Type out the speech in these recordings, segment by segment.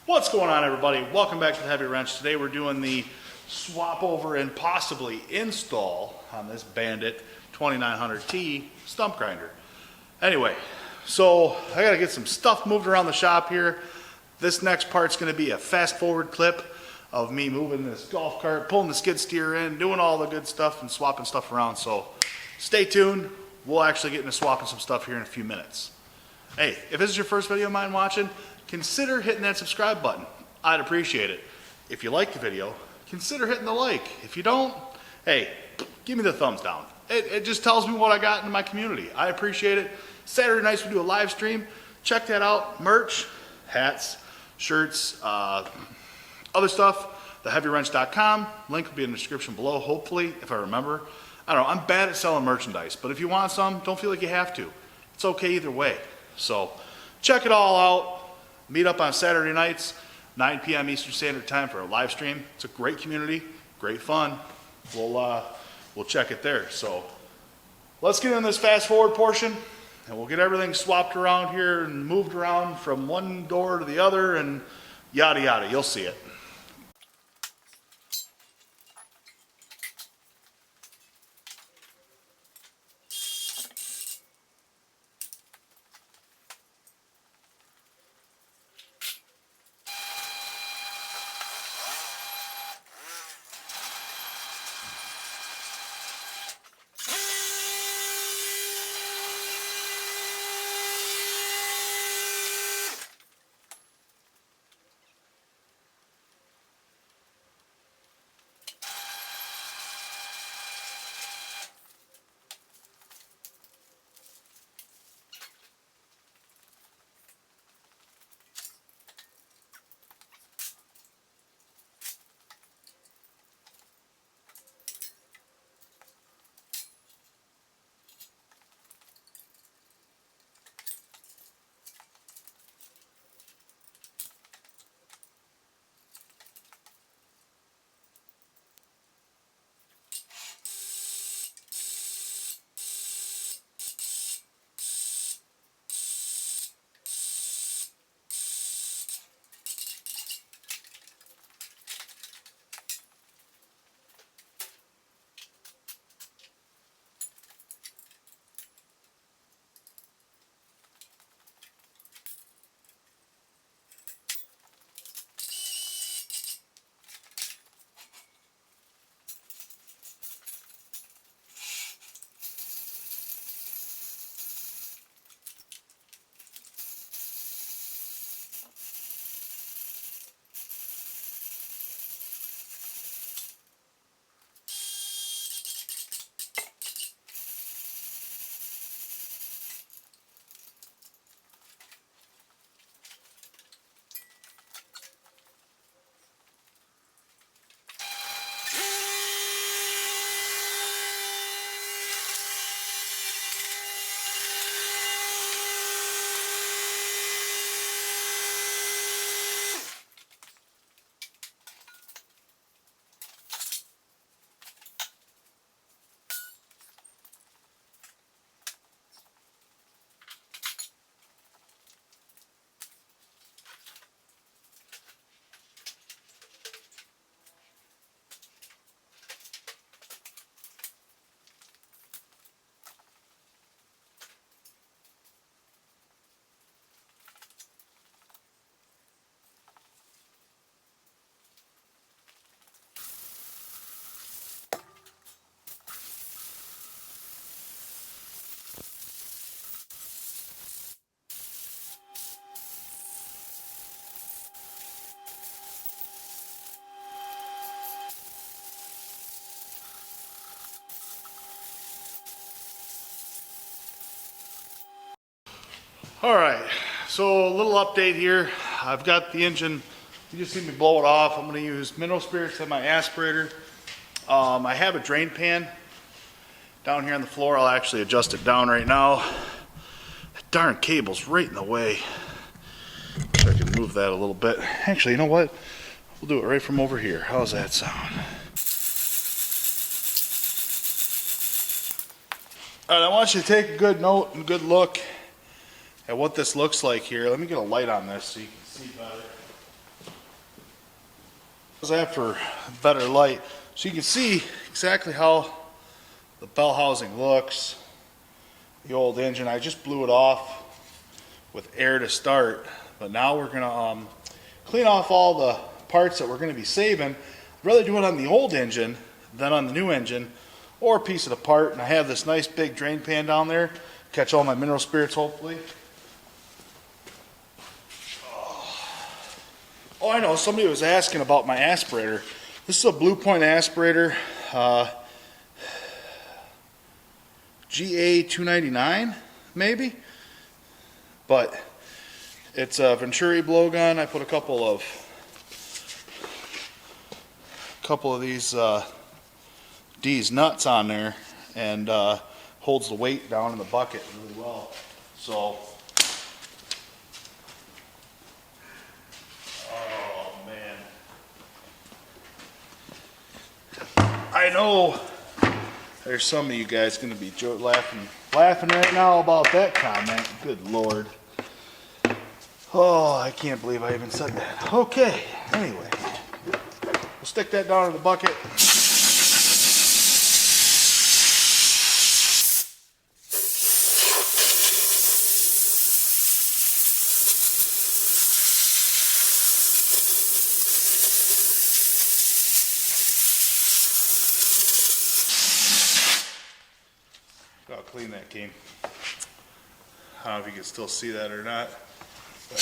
What's going on, everybody? Welcome back to the Heavy Wrench. Today we're doing the swap over and possibly install on this Bandit 2900T stump grinder. Anyway, so I gotta get some stuff moved around the shop here. This next part's gonna be a fast forward clip of me moving this golf cart, pulling the skid steer in, doing all the good stuff and swapping stuff around. So stay tuned. We'll actually get into swapping some stuff here in a few minutes. Hey, if this is your first video of mine watching, consider hitting that subscribe button. I'd appreciate it. If you like the video, consider hitting the like. If you don't, hey, give me the thumbs down. It just tells me what I got in my community. I appreciate it. Saturday nights we do a live stream. Check that out. Merch, hats, shirts, other stuff, theheavywrench.com. Link will be in the description below, hopefully, if I remember. I don't know, I'm bad at selling merchandise, but if you want some, don't feel like you have to. It's okay either way. So check it all out. Meet up on Saturday nights, 9 p.m. Eastern Standard Time for a live stream. It's a great community, great fun. We'll check it there. So let's get in this fast forward portion and we'll get everything swapped around here and moved around from one door to the other and yada yada. You'll see it. All right, so a little update here. I've got the engine, you just see me blow it off. I'm gonna use mineral spirits in my aspirator. I have a drain pan down here on the floor. I'll actually adjust it down right now. That darn cable's right in the way. Wish I could move that a little bit. Actually, you know what? We'll do it right from over here. How's that sound? All right, I want you to take a good note and a good look at what this looks like here. Let me get a light on this so you can see better. After better light, so you can see exactly how the bell housing looks. The old engine, I just blew it off with air to start, but now we're gonna clean off all the parts that we're gonna be saving. I'd rather do it on the old engine than on the new engine, or piece it apart. And I have this nice big drain pan down there, catch all my mineral spirits hopefully. Oh, I know, somebody was asking about my aspirator. This is a Blue Point aspirator, GA299 maybe, but it's a Venturi blowgun. I put a couple of these D's nuts on there, and holds the weight down in the bucket really well. So, oh man, I know there's some of you guys going to be laughing right now about that comment. Good Lord. Oh, I can't believe I even said that. Okay, anyway, we'll stick that down in the bucket. Look how clean that came. I don't know if you can still see that or not. But,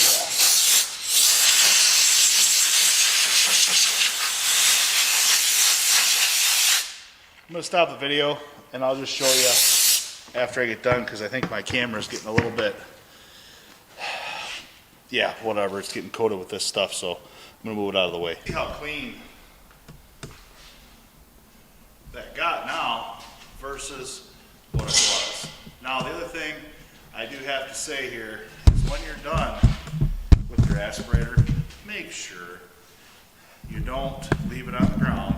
I'm going to stop the video and I'll just show you after I get done, because I think my camera's getting a little bit, yeah, whatever, it's getting coated with this stuff, so I'm going to move it out of the way. See how clean that got now versus what it was. Now the other thing I do have to say here is when you're done with your aspirator, make sure you don't leave it on the ground.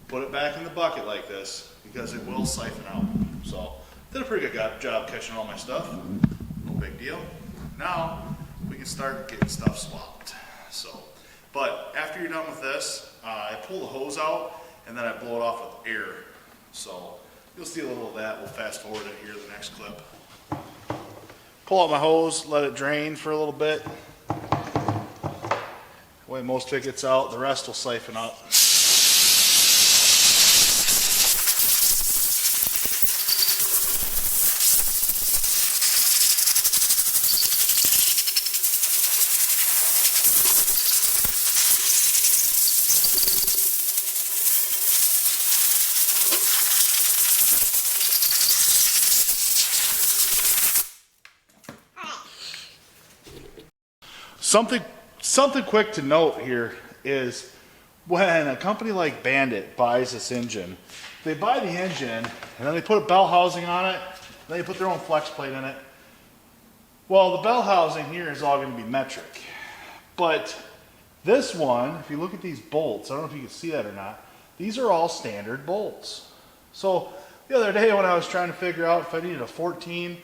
Put it back in the bucket like this, because it will siphon out. So did a pretty good job catching all my stuff. No big deal. Now we can start getting stuff swapped. So, but after you're done with this, I pull the hose out and then I blow it off with air. So you'll see a little of that. We'll fast forward it here in the next clip. Pull out my hose, let it drain for a little bit. The way most of it gets out, the rest will siphon out. Something quick to note here is when a company like Bandit buys this engine, they buy the engine and then they put a bell housing on it, and they put their own flex plate in it. Well, the bell housing here is all going to be metric. But this one, if you look at these bolts, I don't know if you can see that or not, these are all standard bolts. So the other day when I was trying to figure out if I needed a 14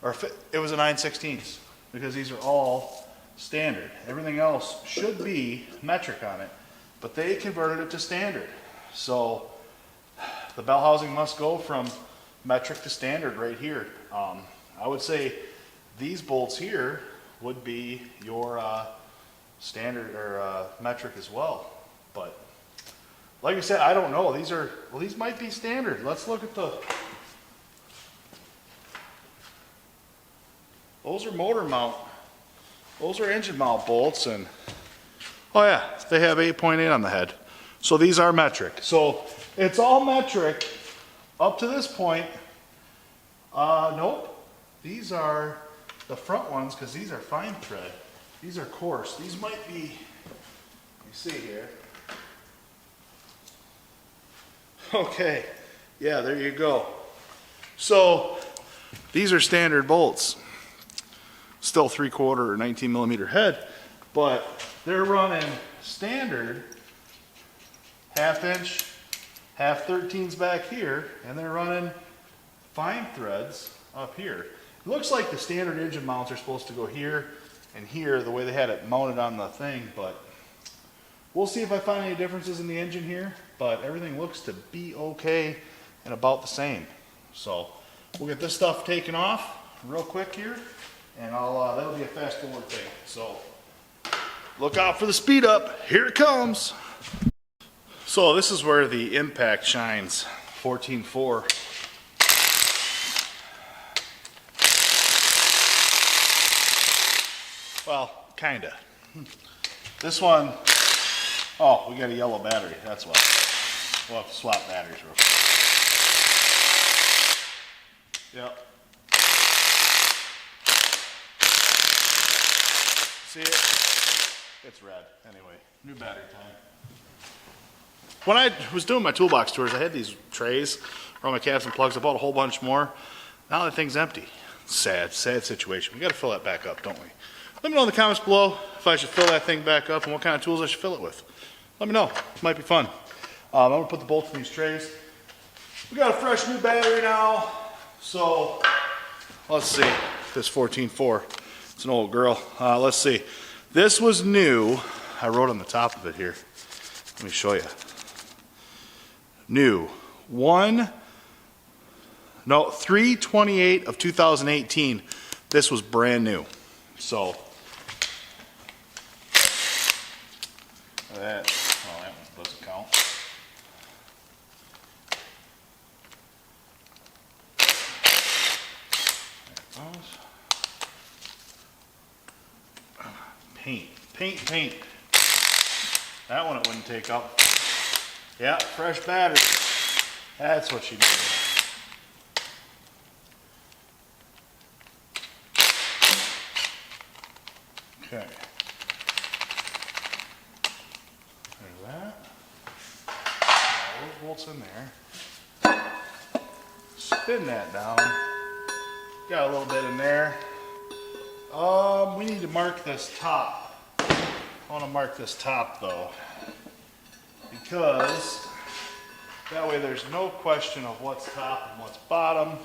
or if it was a 9/16, because these are all standard. Everything else should be metric on it, but they converted it to standard. So the bell housing must go from metric to standard right here. I would say these bolts here would be your standard or metric as well. But like I said, I don't know. These might be standard. Let's look at those are motor mount. Those are engine mount bolts, and oh yeah, they have 8.8 on the head. So these are metric. So it's all metric up to this point. Nope. These are the front ones, because these are fine thread. These are coarse. These might be, let me see here. Okay, yeah, there you go. So these are standard bolts. Still 3/4 or 19 millimeter head, but they're running standard 1/2 inch, 1/2 13s back here, and they're running fine threads up here. It looks like the standard engine mounts are supposed to go here and here, the way they had it mounted on the thing, but We'll see if I find any differences in the engine here, but everything looks to be okay and about the same. So we'll get this stuff taken off real quick here, and that'll be a fast forward thing. So look out for the speed up. Here it comes. So this is where the impact shines. 14.4. Well, kinda. This one, oh, we got a yellow battery. That's why. We'll have to swap batteries real quick. Yep. See it? It's red. Anyway, new battery time. When I was doing my toolbox tours, I had these trays for all my caps and plugs. I bought a whole bunch more. Now that thing's empty. Sad situation. We got to fill that back up, don't we? Let me know in the comments below if I should fill that thing back up and what kind of tools I should fill it with. Let me know. It might be fun. I'm going to put the bolts in these trays. We got a fresh new battery now. So let's see. This 14.4. It's an old girl. Let's see. This was new. I wrote on the top of it here. Let me show you. New. 3/28 of 2018. This was brand new. So that one doesn't count. Paint. That one it wouldn't take up. Yeah, fresh battery. That's what she needed. Okay. There's that. All those bolts in there. Spin that down. Got a little bit in there. We need to mark this top. I want to mark this top though, because that way there's no question of what's top and what's bottom.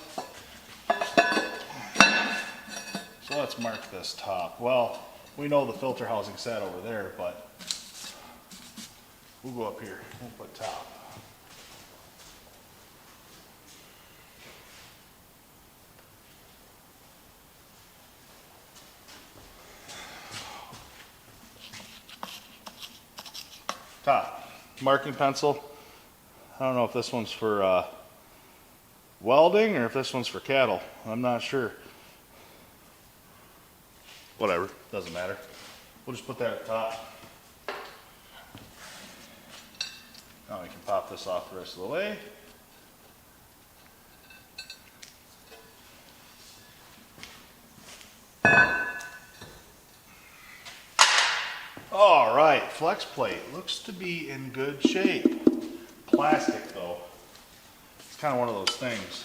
So let's mark this top. Well, we know the filter housing sat over there, but we'll go up here. We'll put top. Top. Marking pencil. I don't know if this one's for welding or if this one's for cattle. I'm not sure. Whatever, doesn't matter. We'll just put that at top. Now we can pop this off the rest of the way. All right, flex plate looks to be in good shape. Plastic though. It's kind of one of those things.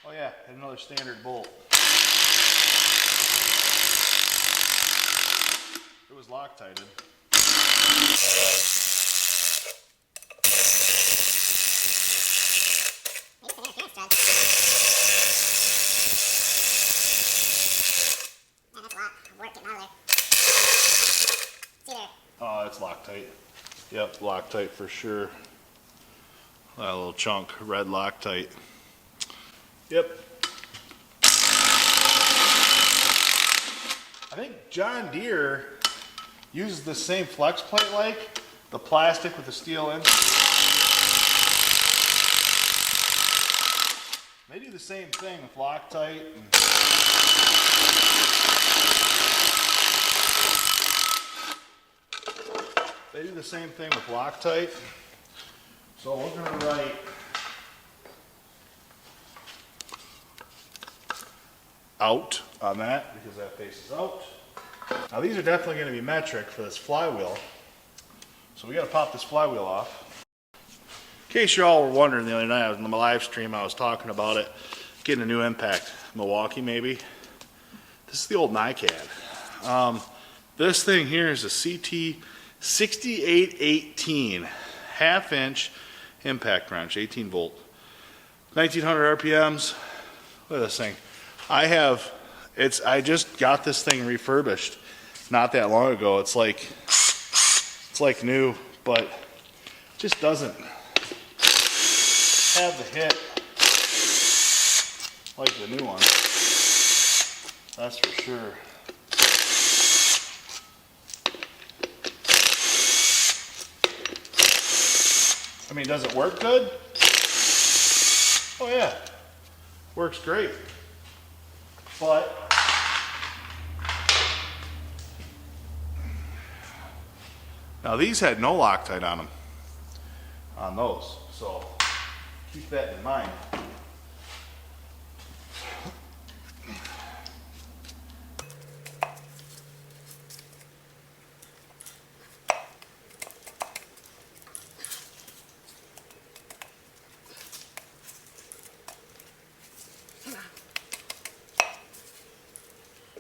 Oh yeah, and another standard bolt. It was Loctited. Oh, it's Loctite. Yep, Loctite for sure. That little chunk, red Loctite. Yep. I think John Deere uses the same flex plate, like the plastic with the steel in. They do the same thing with Loctite. They do the same thing with Loctite. So we're going to write out on that because that faces out. Now these are definitely going to be metric for this flywheel. So we got to pop this flywheel off. In case you all were wondering, the other night I was in my live stream, I was talking about it, getting a new impact. Milwaukee maybe. This is the old NiCad. This thing here is a CT 6818 half-inch impact wrench, 18 volt, 1900 RPMs. Look at this thing. I just got this thing refurbished not that long ago. It's like new, but it just doesn't have the hit like the new one. That's for sure. I mean, does it work good? Oh yeah, works great. But now these had no Loctite on them, on those, so keep that in mind.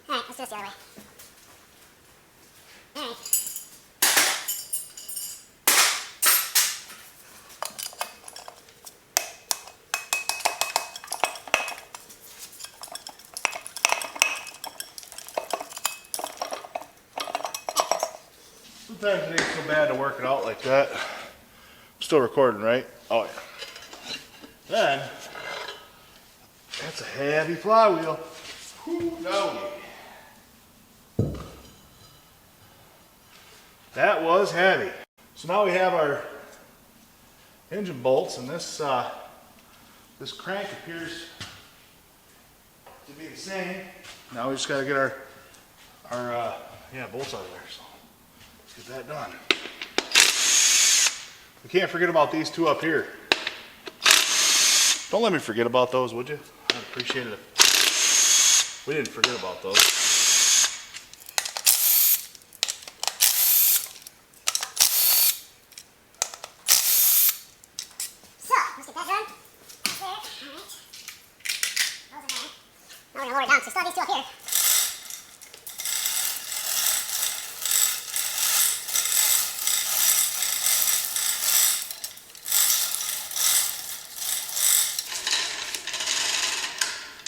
Alright, let's do this the other way. Alright. Sometimes it ain't so bad to work it out like that. I'm still recording, right? Oh yeah. Then, that's a heavy flywheel. Whew, no. That was heavy. So now we have our engine bolts, and this this crank appears to be the same. Now we just got to get our bolts out of there. So let's get that done. We can't forget about these two up here. Don't let me forget about those, would you? I'd appreciate it if we didn't forget about those. So, let's get that done. That's there. Alright. Those are there. Now we're going to lower it down. So, still have these two up here.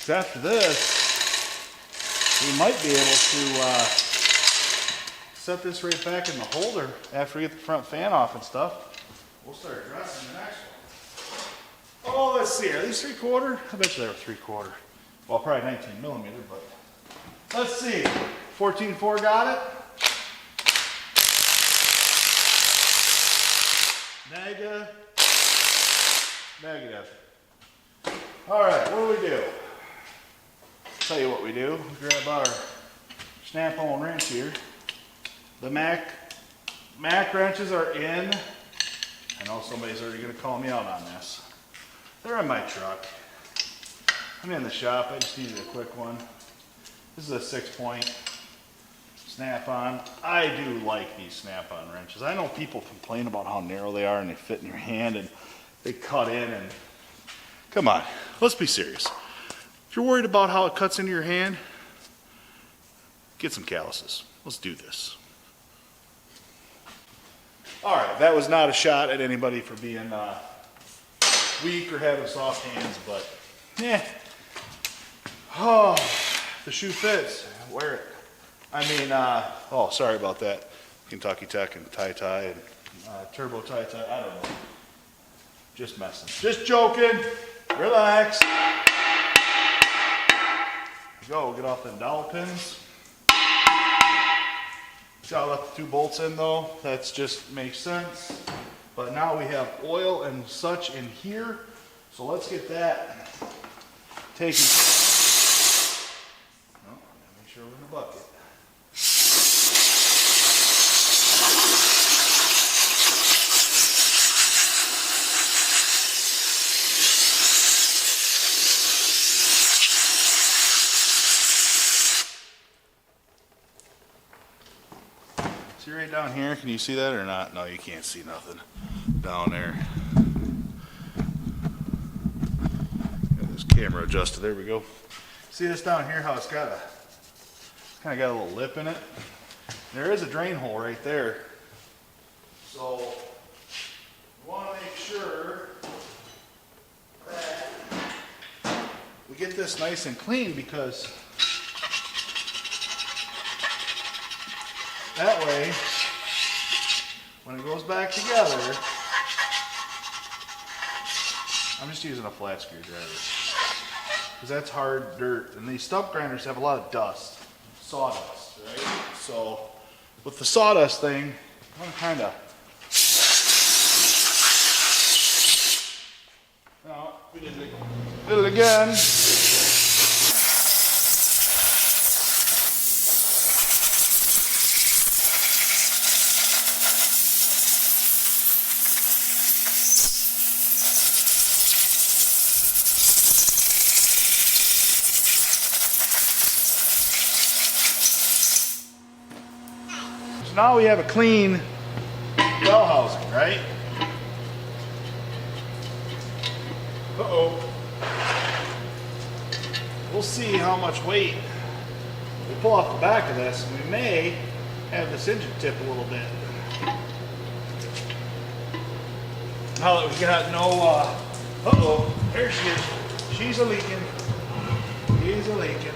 So after this, we might be able to set this right back in the holder after we get the front fan off and stuff. We'll start dressing the next one. Oh, let's see, are these 3/4? I bet you they were 3/4. Well, probably 19mm, but let's see. 14.4 got it. Negative. All right, what do? Tell you what we do. We grab our snap-on wrench here. The Mac wrenches are in. I know somebody's already going to call me out on this. They're in my truck. I'm in the shop. I just needed a quick one. This is a 6-point snap-on. I do like these snap-on wrenches. I know people complain about how narrow they are and they fit in your hand and they cut in and... Come on, let's be serious. If you're worried about how it cuts into your hand, get some calluses. Let's do this. All right, that was not a shot at anybody for being weak or having soft hands, but yeah. Oh, the shoe fits. Wear it. I mean, oh, sorry about that. Kentucky Tech and tie and turbo tie. I don't know. Just messing. Just joking. Relax. Go, get off them dowel pins. See how I left the two bolts in though? That's just makes sense. But now we have oil and such in here. So let's get that taken care of. Oh, make sure we're in the bucket. See right down here, can you see that or not? No, you can't see nothing down there. Got this camera adjusted, there we go. See this down here, how it's got a, kind of got a little lip in it? There is a drain hole right there. So, we want to make sure that we get this nice and clean because That way, when it goes back together, I'm just using a flat screwdriver because that's hard dirt, and these stump grinders have a lot of dust, sawdust, right? So with the sawdust thing, I'm gonna kind of, no, we did it again. Now we have a clean bell housing, right? Uh-oh. We'll see how much weight we pull off the back of this. We may have this engine tip a little bit. Now that we got no, uh-oh, there she is. She's a leaking. She's a leaking.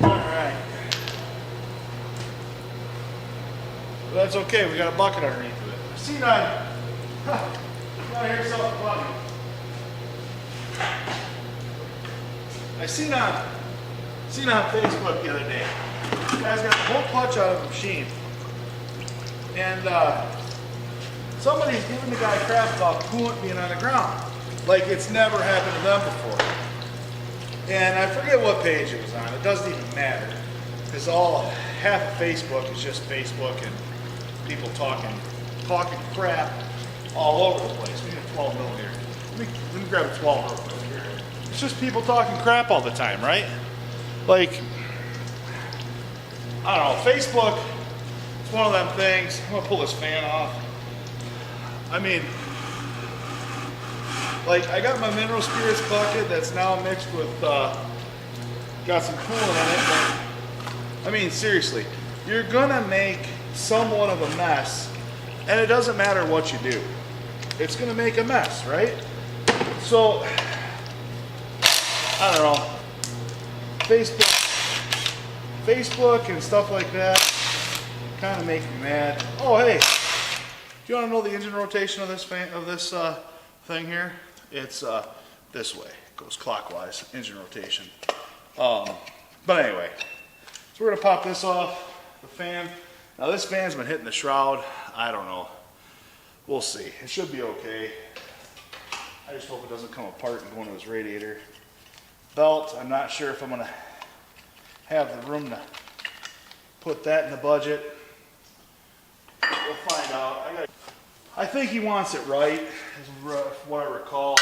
All right. But that's okay, we got a bucket underneath of it. I seen on, here's something funny. I seen on Facebook the other day, the guy's got the whole clutch out of the machine. And somebody's giving the guy crap about coolant being on the ground. Like it's never happened to them before. And I forget what page it was on, it doesn't even matter. Because half of Facebook is just Facebook and people talking crap all over the place. We need a 12 millimeter. Let me grab a 12 real quick here. It's just people talking crap all the time, right? Like, I don't know, Facebook, it's one of them things. I'm gonna pull this fan off. I mean, like I got my mineral spirits bucket that's now mixed with, got some coolant in it, but I mean, seriously, you're gonna make somewhat of a mess, and it doesn't matter what you do. It's gonna make a mess, right? So, I don't know, Facebook and stuff like that kind of make me mad. Oh, hey, do you want to know the engine rotation of this thing here? It's this way. It goes clockwise, engine rotation. But anyway, so we're gonna pop this off the fan. Now this fan's been hitting the shroud. I don't know. We'll see. It should be okay. I just hope it doesn't come apart and go into this radiator. Belt, I'm not sure if I'm gonna have the room to put that in the budget. We'll find out. I think he wants it right, is what I recall.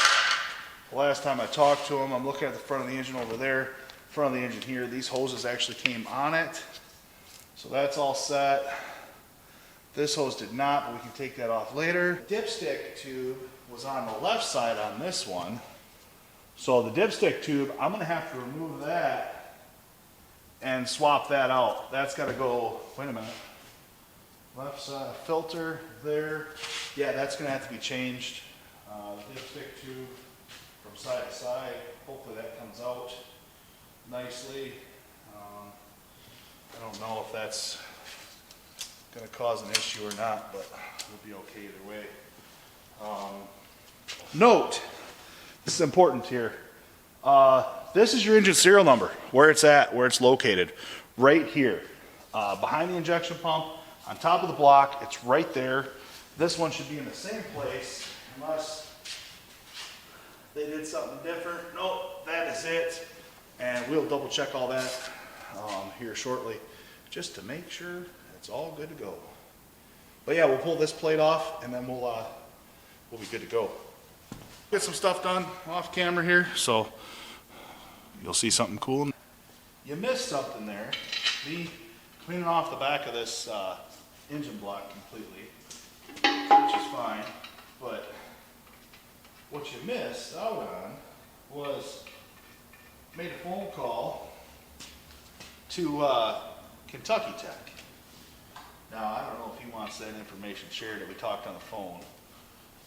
The last time I talked to him, I'm looking at the front of the engine over there. Front of the engine here, these hoses actually came on it. So that's all set. This hose did not, but we can take that off later. Dipstick tube was on the left side on this one. So the dipstick tube, I'm gonna have to remove that and swap that out. That's gotta go, wait a minute. Left side filter there. Yeah, that's gonna have to be changed. The dipstick tube from side to side. Hopefully that comes out nicely. I don't know if that's gonna cause an issue or not, but we'll be okay either way. Note, this is important here. This is your engine serial number, where it's at, where it's located, right here, behind the injection pump, on top of the block. It's right there. This one should be in the same place, unless they did something different. Nope, that is it, and we'll double check all that here shortly, just to make sure it's all good to go. But yeah, we'll pull this plate off, and then we'll be good to go. Get some stuff done off camera here, so you'll see something cool. You missed something there. Cleaning off the back of this engine block completely, which is fine, but what you missed out on was made a phone call to Kentucky Tech. Now, I don't know if he wants that information shared that we talked on the phone,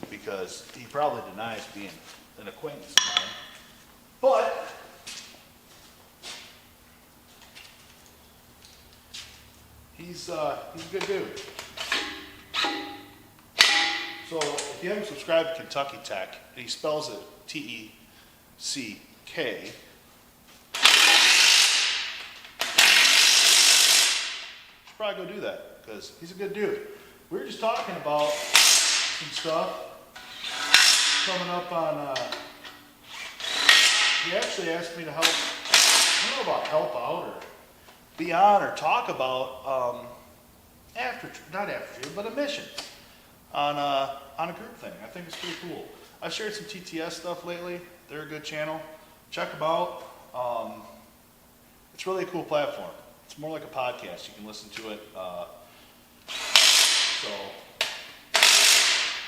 because he probably denies being an acquaintance of mine. But he's a good dude. So if you haven't subscribed to Kentucky Tech, he spells it T-E-C-K. Should probably go do that because he's a good dude. We were just talking about some stuff coming up on. He actually asked me to help. I don't know about help out or be on or talk about not after you, but a mission on a group thing. I think it's pretty cool. I've shared some TTS stuff lately. They're a good channel. Check them out. It's really a cool platform. It's more like a podcast. You can listen to it. So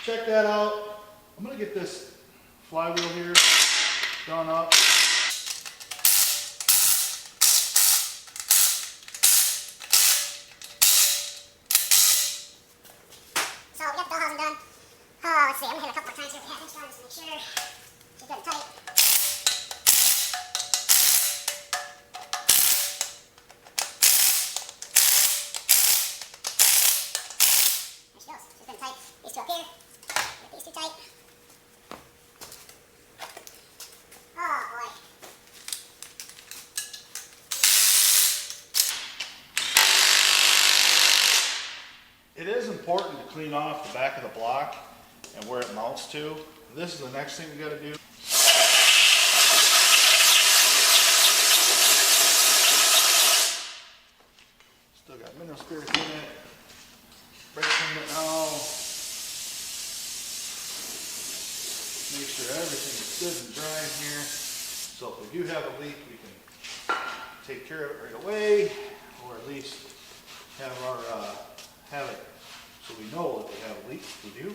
check that out. I'm gonna get this flywheel here done up. So we got the bell housing done. Oh, let's see. I'm gonna hit a couple more times here with the half-inch gun just to make sure she's good and tight. There she goes. She's good and tight. These two up here. Get these two tight. Oh boy. It is important to clean off the back of the block and where it mounts to. This is the next thing we got to do. Still got mineral spirits in it. Brake clean it now. Make sure everything is good and dry in here. So if we do have a leak, we can take care of it right away, or at least have it so we know that we have a leak. We do.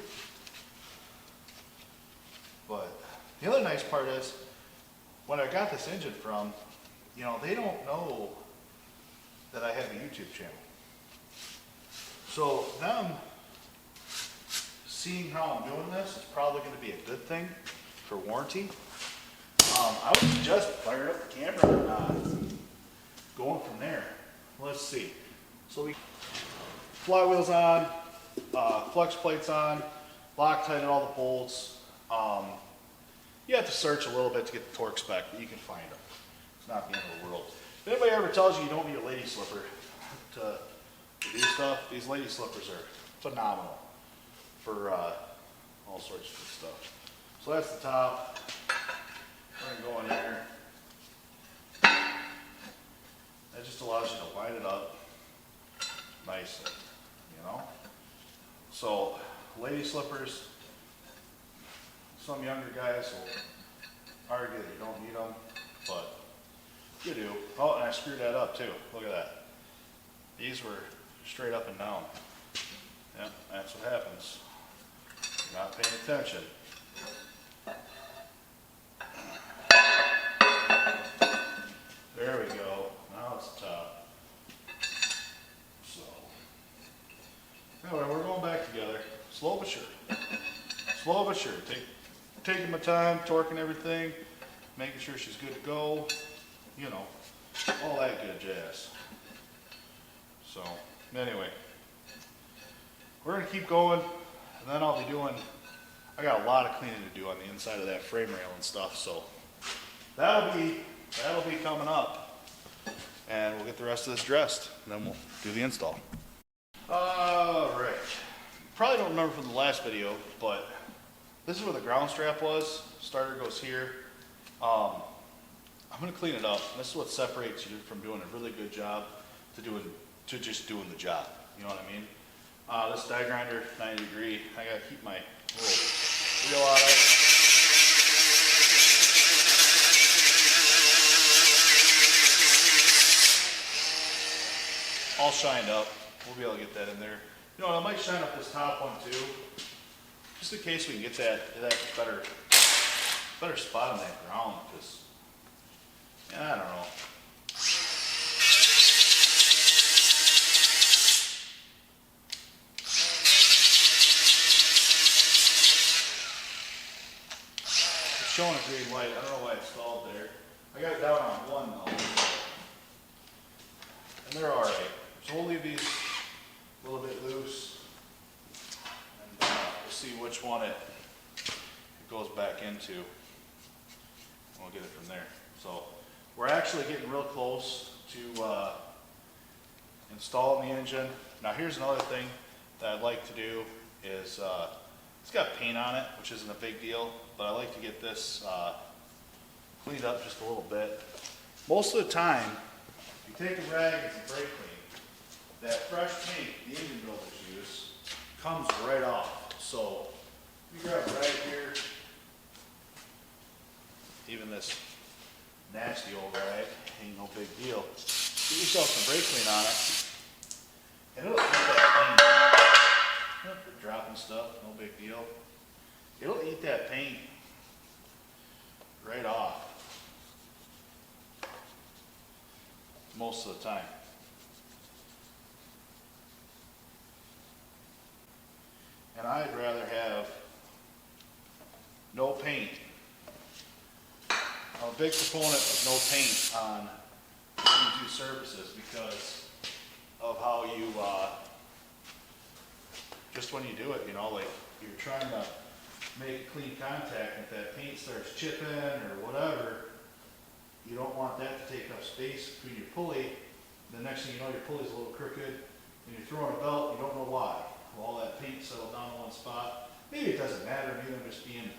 But the other nice part is, when I got this engine from, you know, they don't know that I have a YouTube channel. So them seeing how I'm doing this is probably going to be a good thing for warranty. I would suggest fire up the camera and going from there. Let's see. So we flywheel's on, flex plates on, Loctite all the bolts. You have to search a little bit to get the torque spec, but you can find them. It's not the end of the world. If anybody ever tells you you don't need a lady slipper to do stuff, these lady slippers are phenomenal for all sorts of good stuff. So that's the top. We're going to go in here. That just allows you to line it up nicely, you know? So, lady slippers, some younger guys will argue that you don't need them, but you do. Oh, and I screwed that up too. Look at that. These were straight up and down. Yep, that's what happens. You're not paying attention. There we go. Now it's the top. So, anyway, we're going back together. Slow but sure. Slow but sure. Taking my time, torquing everything, making sure she's good to go. You know, all that good jazz. So, anyway, we're going to keep going, and then I'll be doing, I got a lot of cleaning to do on the inside of that frame rail and stuff, so that'll be coming up, and we'll get the rest of this dressed, and then we'll do the install. All right, probably don't remember from the last video, but this is where the ground strap was. Starter goes here. I'm going to clean it up. This is what separates you from doing a really good job to just doing the job. You know what I mean? This die grinder, 90 degree. I got to keep my little wheel out of it. All shined up. We'll be able to get that in there. You know what? I might shine up this top one too, just in case we can get that better spot on that ground. Because I don't know. It's showing a green light. I don't know why it's stalled there. I got it down on one though, and they're all right. So we'll leave these a little bit loose. And we'll see which one it goes back into. And we'll get it from there. So we're actually getting real close to installing the engine. Now here's another thing that I'd like to do is, it's got paint on it, which isn't a big deal, but I like to get this cleaned up just a little bit. Most of the time, if you take a rag and some brake clean, that fresh paint the engine builders use comes right off. So you grab a rag here, even this nasty old rag, ain't no big deal. Get yourself some brake clean on it, and it'll eat that paint. If you're dropping stuff, no big deal. It'll eat that paint right off most of the time. And I'd rather have no paint. I'm a big proponent of no paint on these surfaces because of how you, just when you do it, you know, like you're trying to make clean contact, and if that paint starts chipping or whatever, you don't want that to take up space between your pulley. The next thing you know, your pulley's a little crooked, and you're throwing a belt, you don't know why. Well, all that paint settled down in one spot. Maybe it doesn't matter, maybe I'm just being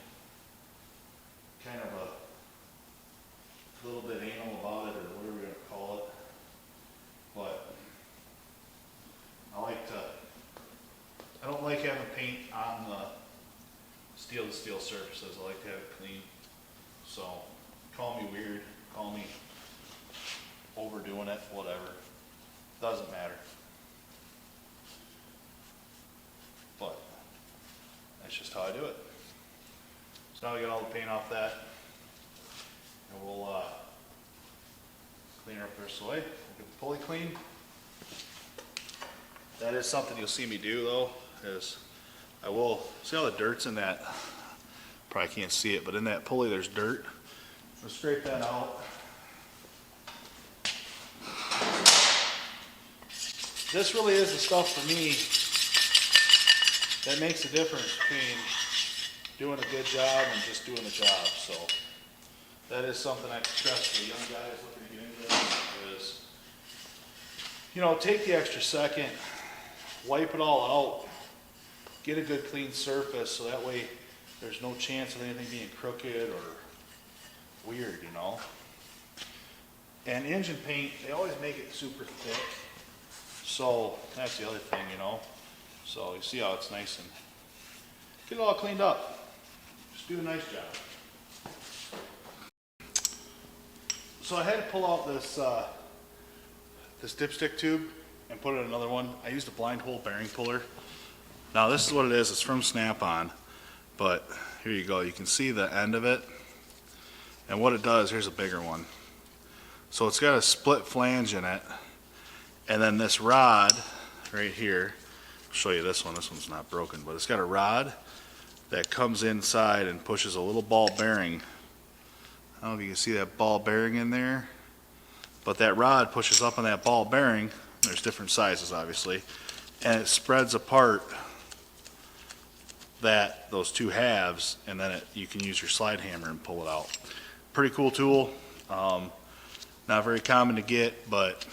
kind of a little bit anal about it, or whatever we're gonna call it. But I don't like having paint on the steel-to-steel surfaces. I like to have it clean. So call me weird, call me overdoing it, whatever. Doesn't matter. But that's just how I do it. So now we get all the paint off that, and we'll clean her up this way. We'll get the pulley clean. That is something you'll see me do though, is I will, see how the dirt's in that, probably can't see it, but in that pulley there's dirt. I'll scrape that out. This really is the stuff for me that makes the difference between doing a good job and just doing the job. So that is something I can stress to the young guys looking to get into this is, you know, take the extra second, wipe it all out, get a good clean surface so that way there's no chance of anything being crooked or weird, you know. And engine paint, they always make it super thick. So that's the other thing, you know. So you see how it's nice and get it all cleaned up. Just do a nice job. So I had to pull out this this dipstick tube and put it in another one. I used a blind hole bearing puller. Now this is what it is. It's from Snap-on, but here you go. You can see the end of it. And what it does, here's a bigger one. So it's got a split flange in it, and then this rod right here. I'll show you this one. This one's not broken, but it's got a rod that comes inside and pushes a little ball bearing. I don't know if you can see that ball bearing in there, but that rod pushes up on that ball bearing. There's different sizes, obviously, and it spreads apart those two halves, and then you can use your slide hammer and pull it out. Pretty cool tool. Not very common to get, but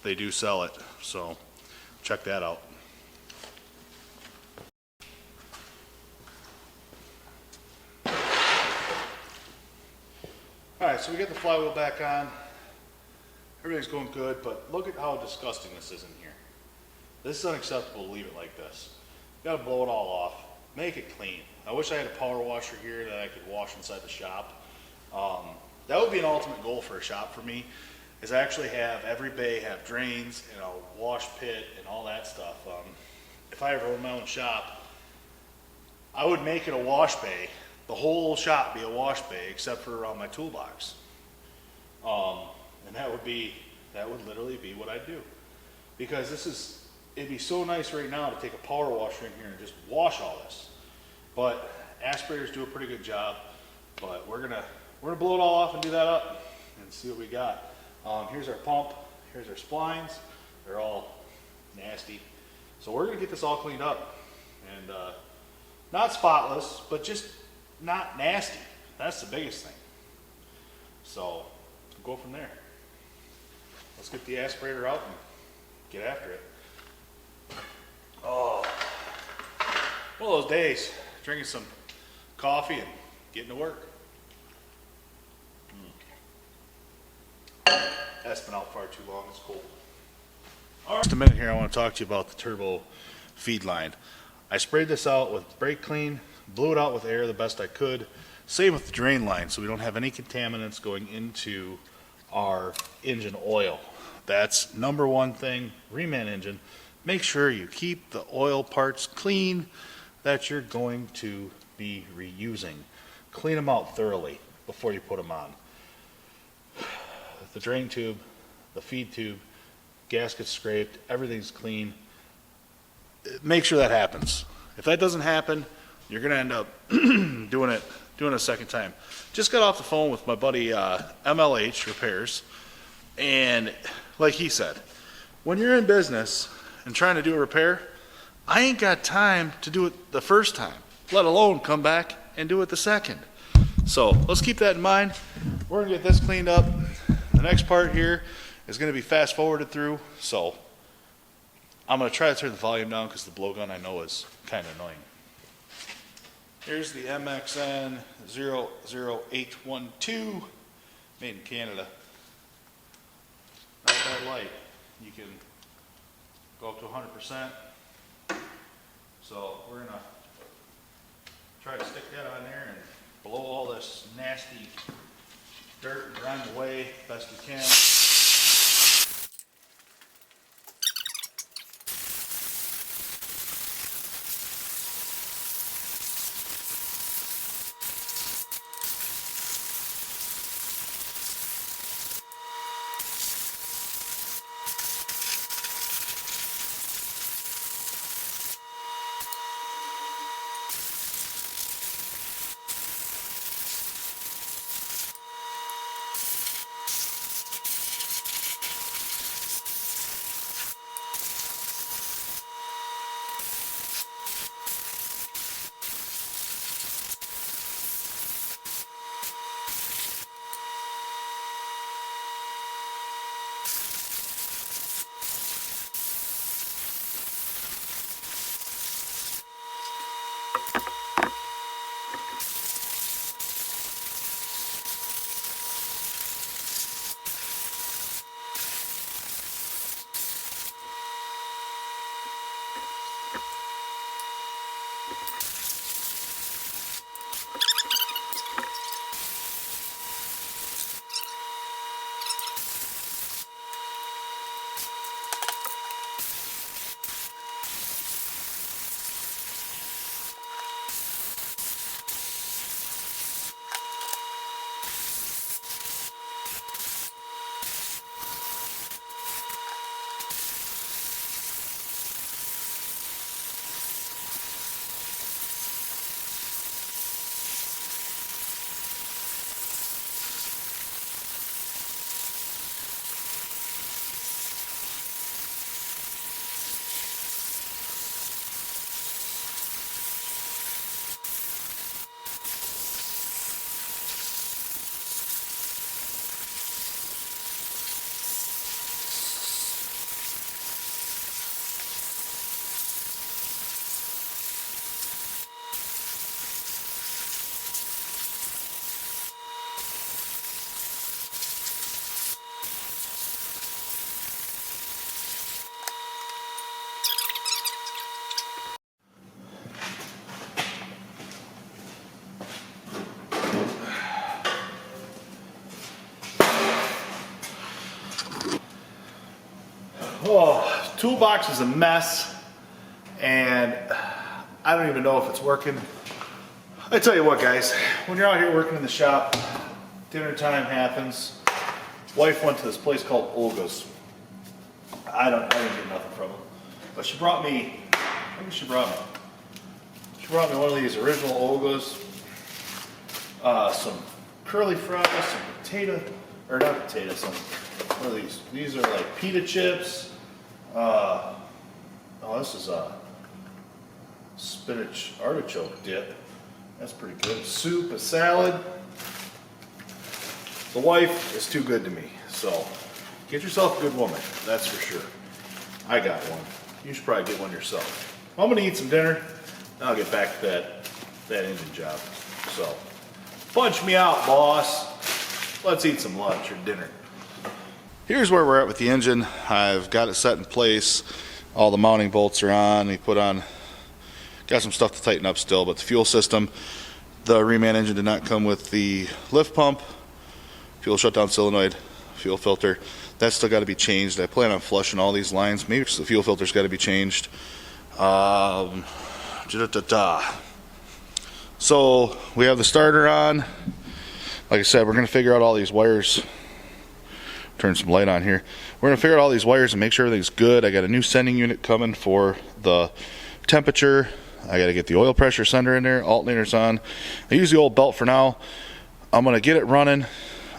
they do sell it, so check that out. Alright, so we get the flywheel back on. Everything's going good, but look at how disgusting this is in here. This is unacceptable to leave it like this. You gotta blow it all off. Make it clean. I wish I had a power washer here that I could wash inside the shop. That would be an ultimate goal for a shop for me, is I actually have every bay have drains and a wash pit and all that stuff. If I ever owned my own shop, I would make it a wash bay. The whole shop be a wash bay except for around my toolbox. And that would literally be what I'd do. Because it'd be so nice right now to take a power washer in here and just wash all this. But aspirators do a pretty good job, but we're gonna blow it all off and do that up and see what we got. Here's our pump, here's our splines. They're all nasty. So we're gonna get this all cleaned up, and not spotless, but just not nasty. That's the biggest thing. So we'll go from there. Let's get the aspirator out and get after it. Oh, one of those days, drinking some coffee and getting to work. That's been out far too long, it's cold. All right. Just a minute here, I want to talk to you about the turbo feed line. I sprayed this out with brake clean, blew it out with air the best I could. Same with the drain line, so we don't have any contaminants going into our engine oil. That's number one thing, reman engine. Make sure you keep the oil parts clean that you're going to be reusing. Clean them out thoroughly before you put them on. The drain tube, the feed tube, gaskets scraped, everything's clean. Make sure that happens. If that doesn't happen, you're gonna end up doing it a second time. Just got off the phone with my buddy MLH Repairs, and like he said, when you're in business and trying to do a repair, I ain't got time to do it the first time, let alone come back and do it the second. So let's keep that in mind. We're gonna get this cleaned up. The next part here is going to be fast forwarded through, so I'm going to try to turn the volume down because the blowgun I know is kind of annoying. Here's the MXN 00812, made in Canada. Not that light. You can go up to 100%. So we're going to try to stick that on there and blow all this nasty dirt and grime away best we can. Oh, toolbox is a mess, and I don't even know if it's working. I tell you what, guys, when you're out here working in the shop, dinner time happens. Wife went to this place called Olga's. I didn't get nothing from them, but she brought me. What she brought me? She brought me one of these original Olga's, some curly fries, some potato, or not potato, some. What are these? These are like pita chips. Oh, Oh, this is a spinach artichoke dip. That's pretty good. Soup, a salad. The wife is too good to me, so get yourself a good woman, that's for sure. I got one. You should probably get one yourself. I'm gonna eat some dinner, then I'll get back to that engine job. So, punch me out, boss. Let's eat some lunch or dinner. Here's where we're at with the engine. I've got it set in place. All the mounting bolts are on. We put on, got some stuff to tighten up still, but the fuel system, the reman engine did not come with the lift pump, fuel shutdown solenoid, fuel filter. That's still got to be changed. I plan on flushing all these lines. Maybe the fuel filter's got to be changed. So we have the starter on. Like I said, we're going to figure out all these wires. Turn some light on here. We're going to figure out all these wires and make sure everything's good. I got a new sending unit coming for the temperature. I got to get the oil pressure sender in there. Alternator's on. I use the old belt for now. I'm going to get it running,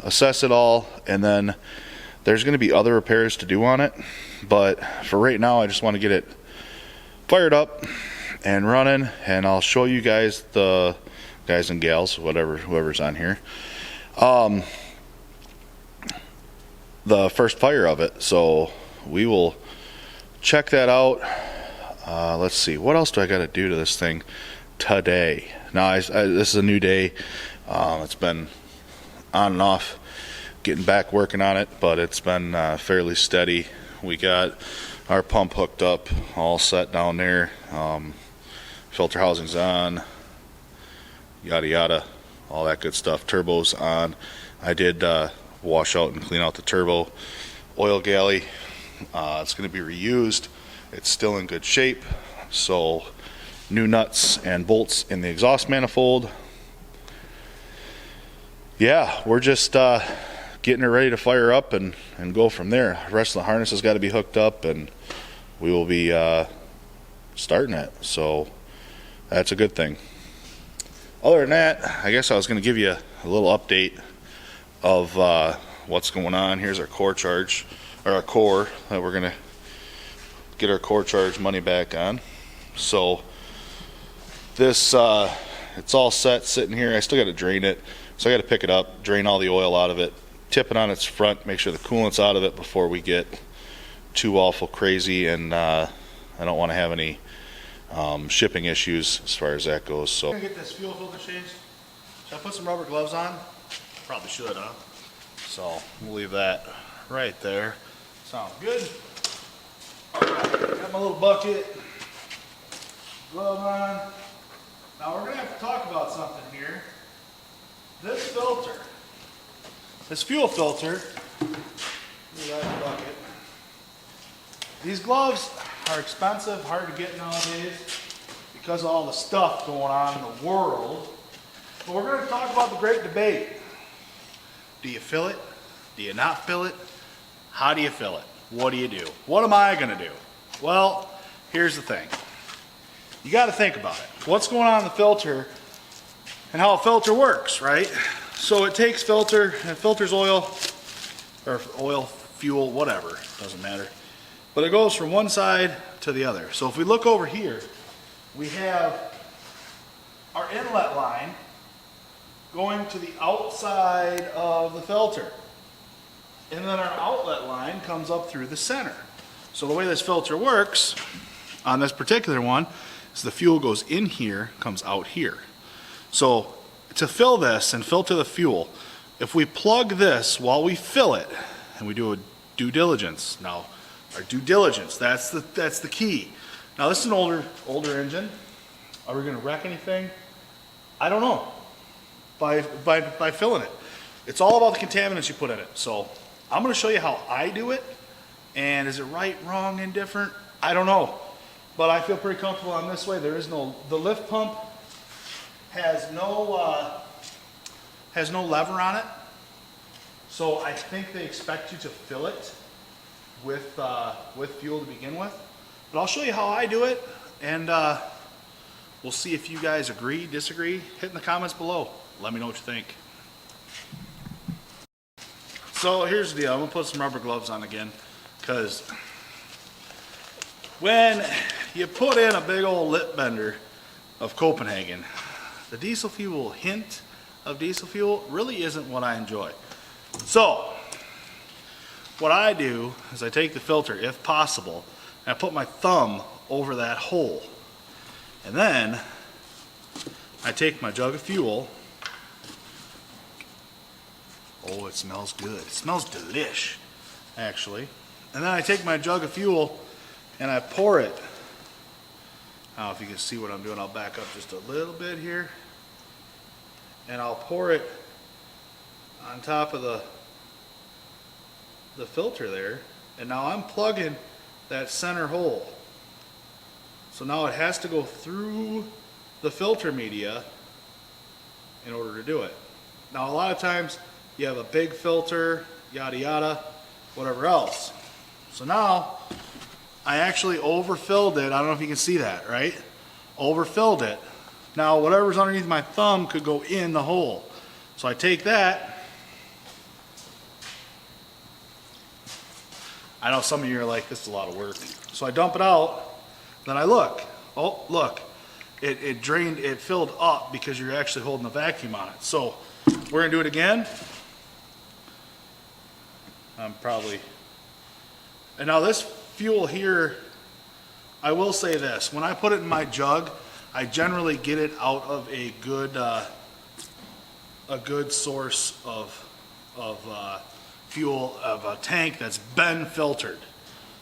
assess it all, and then there's going to be other repairs to do on it. But for right now, I just want to get it fired up and running, and I'll show you guys, the guys and gals, whoever's on here, the first fire of it. So we will check that out. Let's see, what else do I got to do to this thing today? Now, this is a new day. It's been on and off, getting back working on it, but it's been fairly steady. We got our pump hooked up, all set down there. Filter housing's on, yada yada, all that good stuff. Turbo's on. I did wash out and clean out the turbo oil galley. It's going to be reused. It's still in good shape. So new nuts and bolts in the exhaust manifold. Yeah, we're just getting it ready to fire up and go from there. The rest of the harness has got to be hooked up, and we will be starting it. So that's a good thing. Other than that, I guess I was going to give you a little update of what's going on. Here's our core charge, or our core that we're going to get our core charge money back on. So this, it's all set sitting here. I still got to drain it. So I got to pick it up, drain all the oil out of it, tip it on its front, make sure the coolant's out of it before we get too awful crazy, and I don't want to have any shipping issues as far as that goes. So I'm gonna get this fuel filter changed. Should I put some rubber gloves on? Probably should, huh? So we'll leave that right there. Sounds good. All right, got my little bucket, glove on. Now we're gonna have to talk about something here. This filter, this fuel filter, bucket. These gloves are expensive, hard to get nowadays because of all the stuff going on in the world. But we're going to talk about the great debate. Do you fill it? Do you not fill it? How do you fill it? What do you do? What am I going to do? Well, here's the thing. You got to think about it. What's going on in the filter and how a filter works, right? So it takes filter, and it filters oil, or oil, fuel, whatever, doesn't matter. But it goes from one side to the other. So if we look over here, we have our inlet line going to the outside of the filter. And then our outlet line comes up through the center. So the way this filter works on this particular one is the fuel goes in here, comes out here. So to fill this and filter the fuel, if we plug this while we fill it, and we do a due diligence. Now, our due diligence, that's the key. Now this is an older engine. Are we gonna wreck anything? I don't know. By filling it. It's all about the contaminants you put in it. So I'm gonna show you how I do it. And is it right, wrong, indifferent? I don't know. But I feel pretty comfortable on this way. There is no, the lift pump has no lever on it. So I think they expect you to fill it with fuel to begin with. But I'll show you how I do it, and we'll see if you guys agree, disagree. Hit in the comments below. Let me know what you think. So here's the deal. I'm gonna put some rubber gloves on again, because when you put in a big old lip bender of Copenhagen, the diesel fuel hint of diesel fuel really isn't what I enjoy. So what I do is I take the filter, if possible, and I put my thumb over that hole. And then I take my jug of fuel. Oh, it smells good. It smells delish, actually. And then I take my jug of fuel and I pour it. I don't know if you can see what I'm doing. I'll back up just a little bit here. And I'll pour it on top of the filter there. And now I'm plugging that center hole. So now it has to go through the filter media in order to do it. Now a lot of times you have a big filter, yada yada, whatever else. So now I actually overfilled it. I don't know if you can see that, right? Overfilled it. Now whatever's underneath my thumb could go in the hole. So I take that. I know some of you are like, this is a lot of work. So I dump it out, then I look. Oh, look. It drained, it filled up because you're actually holding a vacuum on it. So we're gonna do it again. And now this fuel here, I will say this, when I put it in my jug, I generally get it out of a good source of fuel, of a tank that's been filtered.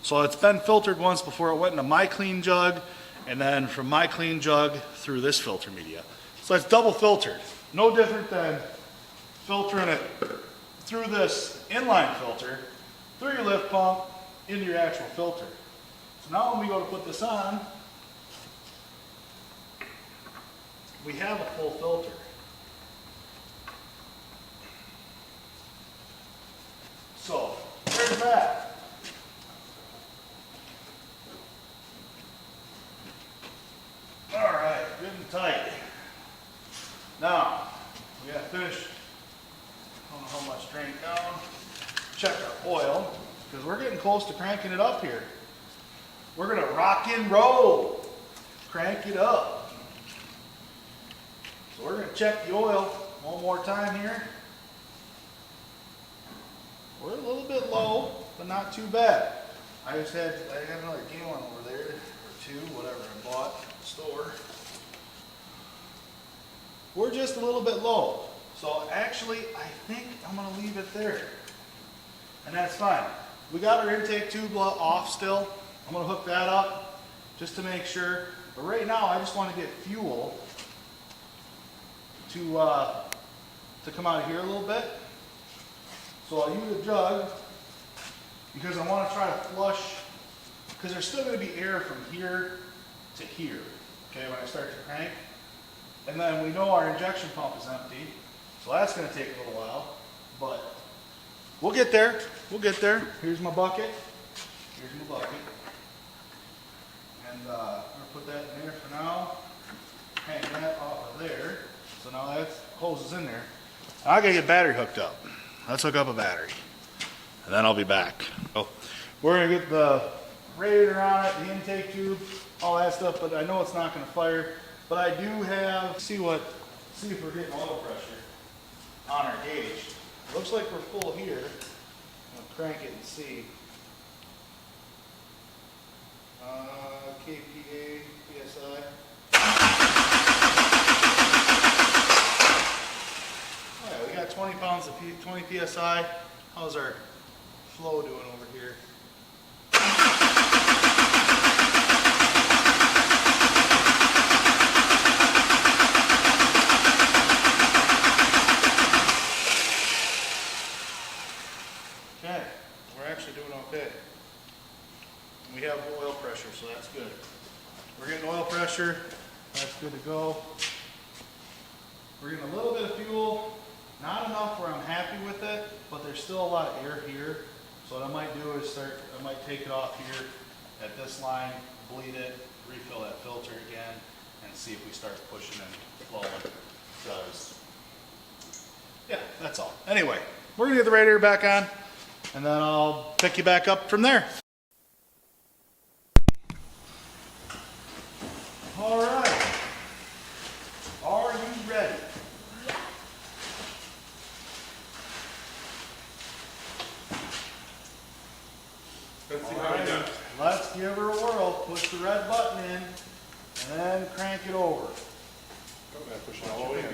So it's been filtered once before it went into my clean jug, and then from my clean jug through this filter media. So it's double filtered. No different than filtering it through this inline filter, through your lift pump, into your actual filter. So now when we go to put this on, we have a full filter. So there's that. All right, good and tight. Now, we got to finish, I don't know how much drained down, check our oil, because we're getting close to cranking it up here. We're going to rock and roll, crank it up. So we're going to check the oil one more time here. We're a little bit low, but not too bad. I got another gallon over there, or two, whatever I bought at the store. We're just a little bit low. So actually, I think I'm gonna leave it there. And that's fine. We got our intake tube off still. I'm gonna hook that up just to make sure. But right now, I just want to get fuel to come out of here a little bit. So I'll use a jug because I want to try to flush, because there's still going to be air from here to here, okay, when I start to crank. And then we know our injection pump is empty, so that's going to take a little while, but we'll get there. We'll get there. Here's my bucket. Here's my bucket. And I'm going to put that in there for now. Hang that off of there. So now that hose is in there. I got to get battery hooked up. Let's hook up a battery, and then I'll be back. So we're gonna get the radiator on it, the intake tube, all that stuff, but I know it's not gonna fire. But I do have, see if we're getting oil pressure on our gauge. Looks like we're full here. I'll crank it and see. KPA, PSI. We got 20 pounds of 20 psi. How's our flow doing over here? Okay, we're actually doing okay. We have oil pressure, so that's good. We're getting oil pressure. That's good to go. We're getting a little bit of fuel. Not enough where I'm happy with it, but there's still a lot of air here. So what I might do is I might take it off here at this line, bleed it, refill that filter again, and see if we start pushing and flowing. Because, yeah, that's all. Anyway, we're gonna get the radiator back on, and then I'll pick you back up from there. Let's give her a whirl. Push the red button in, and then crank it over. Go ahead, push it all the way in.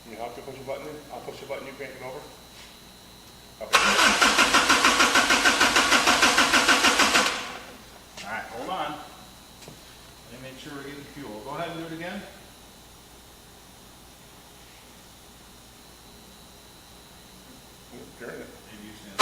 You have to push the button in? I'll push the button, you crank it over? Okay. Alright, hold on. Let me make sure we're getting fuel. Go ahead and do it again. Turn it. Maybe you stand.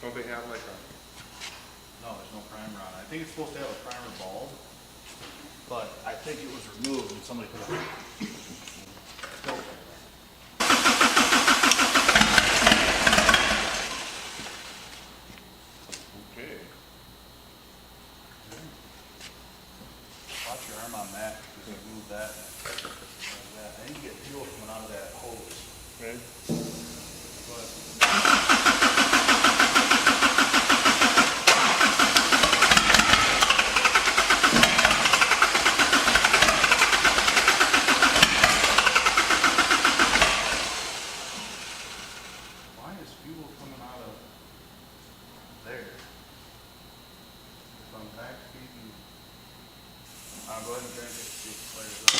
Don't they have like a... No, there's no primer on it. I think it's supposed to have a primer bulb, but I think it was removed and somebody put a filter. Okay. Watch your arm on that, because you move that. Like that. I think you get fuel coming out of that hose. Ready? But why is fuel coming out of there? If I'm back feeding, I'll go ahead and drink it, see if it flares up.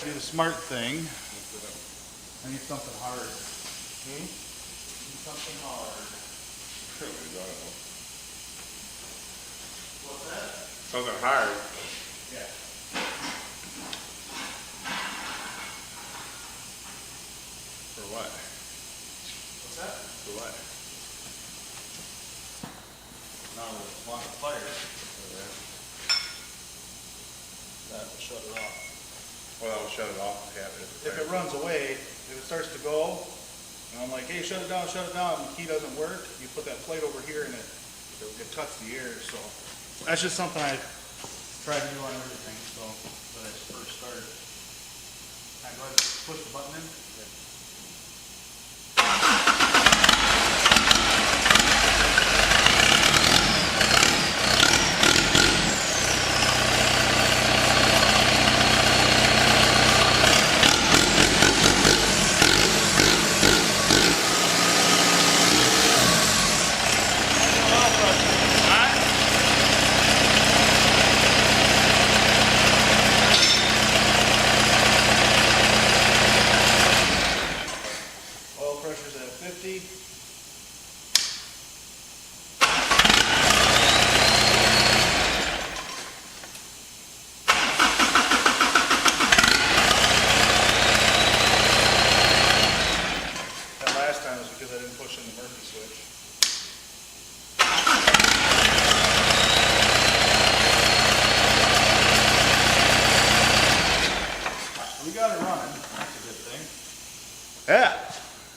Do the smart thing. I need something hard. Need something hard. What's that? Something hard. Yeah. For what? What's that? For what? Now we'll want the fire. That will shut it off. Well, I'll shut it off. If it runs away, if it starts to go, and I'm like, hey, shut it down, and the key doesn't work, you put that plate over here and it cuts the air, so. That's just something I try to do on everything, so, when I first started. Can I go ahead and push the button in? Oil pressure's at 50. That last time was because I didn't push in the Murphy switch. We got it running. That's a good thing. Yeah,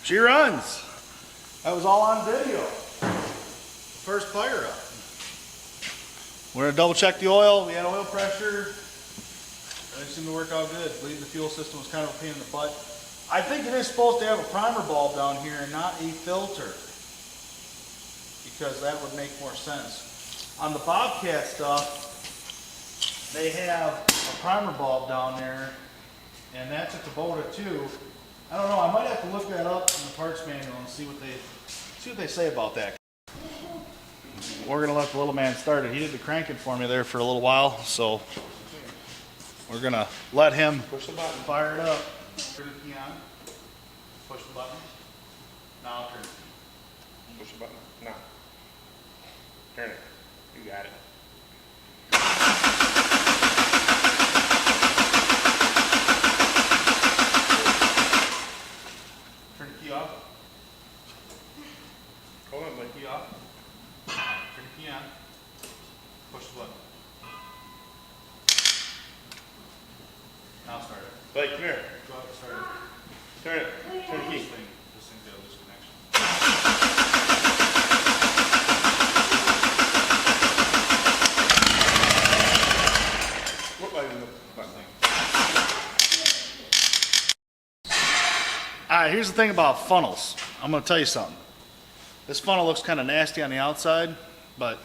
she runs. That was all on video. First fire up. We're gonna double check the oil. We had oil pressure. Everything seemed to work out good. Bleeding the fuel system was kind of a pain in the butt. I think it is supposed to have a primer bulb down here and not a filter, because that would make more sense. On the Bobcat stuff, they have a primer bulb down there, and that's a Kabota too. I don't know, I might have to look that up in the parts manual and see what they say about that. We're gonna let the little man start it. He did the cranking for me there for a little while, so we're gonna let him Push the button. fire it up. Turn the key on. Push the button. Now turn the key. Push the button. No. Turn it. You got it. Turn the key off. Hold on, Blake. Key off. Turn the key on. Push the button. I'll start it. Blake, come here. Go ahead and start it. Turn it. Turn the key. This thing's got a loose connection. What button? Button. Alright, here's the thing about funnels. I'm going to tell you something. This funnel looks kind of nasty on the outside, but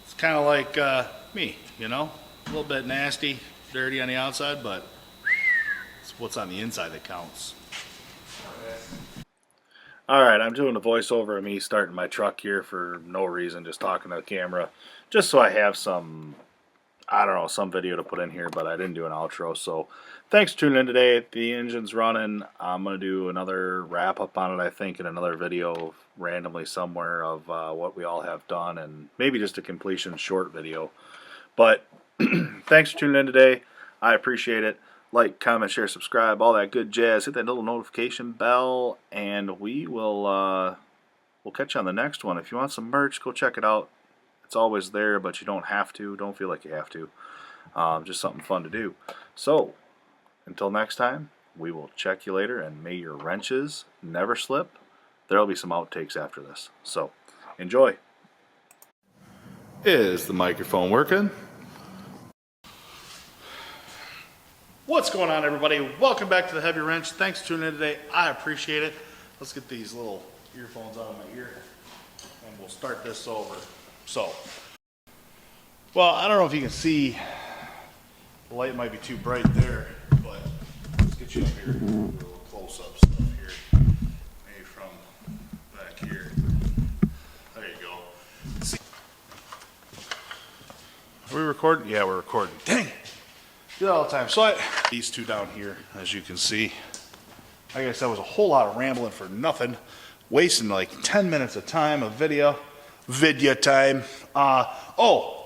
it's kind of like me, you know? A little bit nasty, dirty on the outside, but it's what's on the inside that counts. Alright, I'm doing a voiceover of me starting my truck here for no reason, just talking to the camera, just so I have some, I don't know, some video to put in here, but I didn't do an outro, so thanks for tuning in today. The engine's running. I'm going to do another wrap up on it, I think, in another video randomly somewhere of what we all have done, and maybe just a completion short video. But thanks for tuning in today. I appreciate it. Like, comment, share, subscribe, all that good jazz. Hit that little notification bell, and we'll catch you on the next one. If you want some merch, go check it out. It's always there, but you don't have to. Don't feel like you have to. Just something fun to do. So, until next time, we will check you later, and may your wrenches never slip. There'll be some outtakes after this. So, enjoy. Is the microphone working? What's going on, everybody? Welcome back to the Heavy Wrench. Thanks for tuning in today. I appreciate it. Let's get these little earphones out of my ear, and we'll start this over. So, well, I don't know if you can see, the light might be too bright there, but let's get you up here, a little close-up stuff here, maybe from back here. There you go. See. Are we recording? Yeah, we're recording. Dang it! Do that all the time. So these two down here, as you can see, I guess that was a whole lot of rambling for nothing, wasting like 10 minutes of time of video time. Oh,